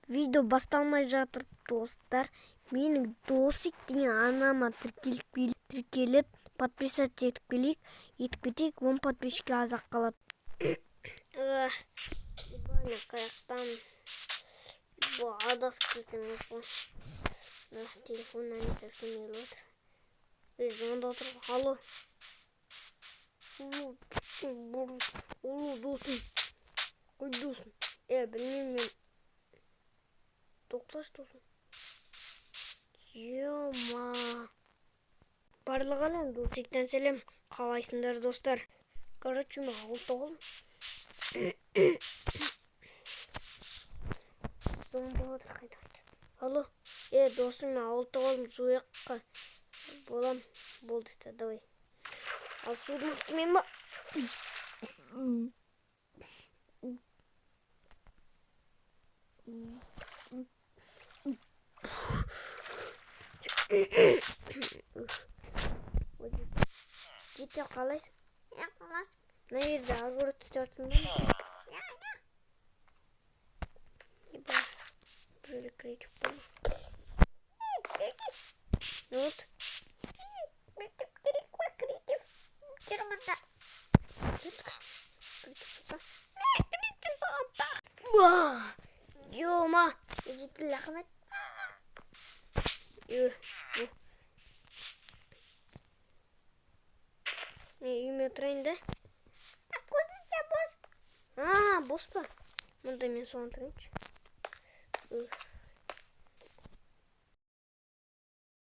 Видео басталмай жатыр достар. Менің Досик деген анама тіркеліп, подписать етіп кетейік, 10 подписчикке азақ қалады. Ебаный қаяқтан адасып кетсем екен. Телефоннан никаким не отыр. Звонда отыр. Алло. Досым. Қой досым. Білмеймін мен. Тоқташы досым. Ема. Барлық әлем Досиктен сәлем. Қалайсыңдар достар? Короче, мен ауылда болдым. Звонда отыр қайда. Алло. Досым, мен ауылда болдым. Жуыққа болам. Болды, давай. Ал судың үстімен ба? Жете қалайсың? Қаласың. Мына жерде огород істеп жатырмын ба? Еба, біреулер креатив болма. Не болды? Креатив керек қой, креатив. Жүрмінді. Креатив болса? Ема, жетті лақымет. Мен үйіме тұрайын да. Көзінше бос. Бос па? Мұнда мен соған тұрайыншы.